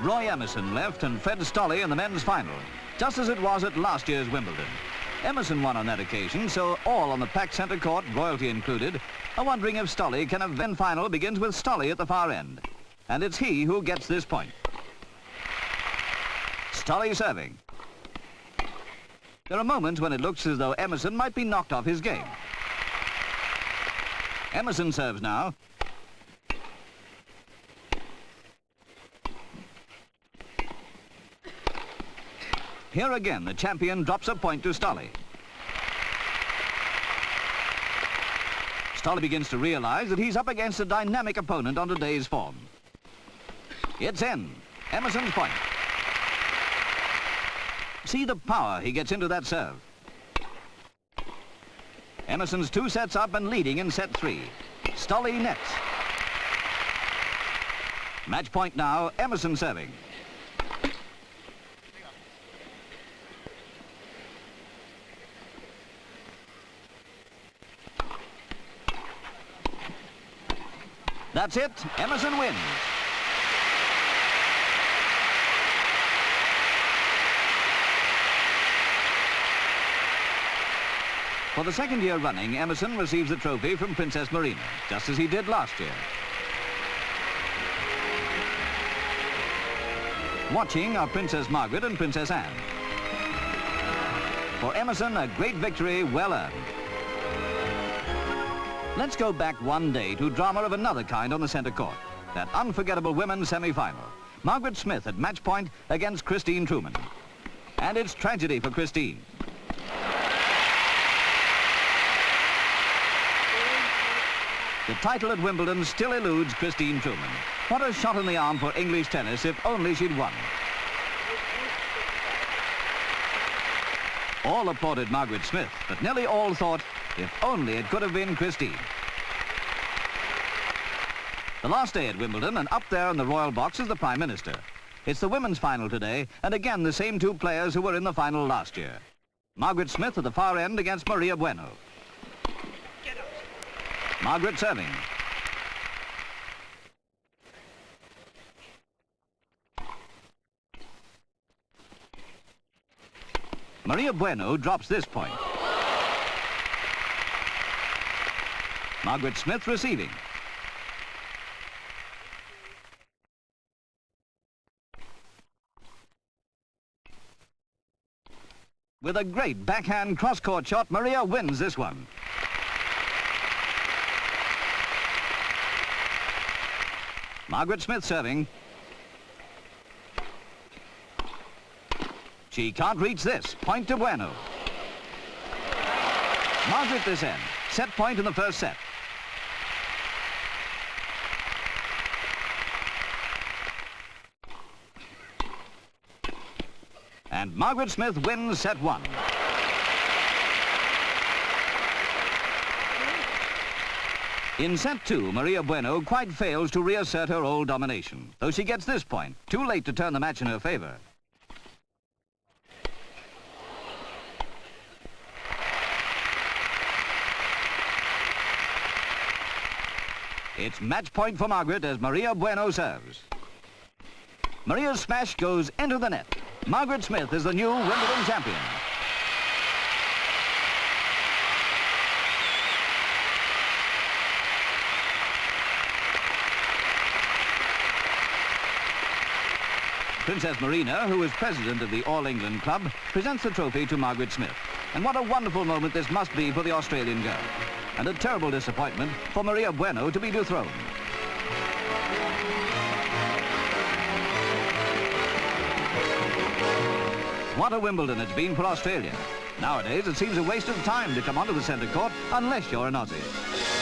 Roy Emerson left and Fred Stolle in the men's final, just as it was at last year's Wimbledon. Emerson won on that occasion, so all on the packed centre court, royalty included, are wondering if Stolle can have the final begins with Stolle at the far end. And it's he who gets this point. Stolle serving. There are moments when it looks as though Emerson might be knocked off his game. Emerson serves now. Here again, the champion drops a point to Stolle. Stolle begins to realize that he's up against a dynamic opponent on today's form. It's in. Emerson's point. See the power he gets into that serve. Emerson's 2 sets up and leading in set 3. Stolle nets. Match point now, Emerson serving. That's it. Emerson wins. For the second year running, Emerson receives the trophy from Princess Marina, just as he did last year. Watching are Princess Margaret and Princess Anne. For Emerson, a great victory, well earned. Let's go back one day to drama of another kind on the centre court. That unforgettable women's semi-final. Margaret Smith at match point against Christine Truman. And it's tragedy for Christine. The title at Wimbledon still eludes Christine Truman. What a shot in the arm for English tennis if only she'd won. All applauded Margaret Smith, but nearly all thought, if only it could have been Christine. The last day at Wimbledon, and up there in the royal box is the Prime Minister. It's the women's final today, and again the same 2 players who were in the final last year. Margaret Smith at the far end against Maria Bueno. Margaret serving. Maria Bueno drops this point. Margaret Smith receiving. With a great backhand cross-court shot, Maria wins this one. Margaret Smith serving. She can't reach this. Point to Bueno. Margaret this end. Set point in the first set. And Margaret Smith wins set 1. In set 2, Maria Bueno quite fails to reassert her old domination, though she gets this point, too late to turn the match in her favor. It's match point for Margaret as Maria Bueno serves. Maria's smash goes into the net. Margaret Smith is the new Wimbledon champion. Princess Marina, who is president of the All England Club, presents the trophy to Margaret Smith. And what a wonderful moment this must be for the Australian girl. And a terrible disappointment for Maria Bueno to be dethroned. What a Wimbledon it's been for Australia. Nowadays, it seems a waste of time to come onto the centre court unless you're an Aussie.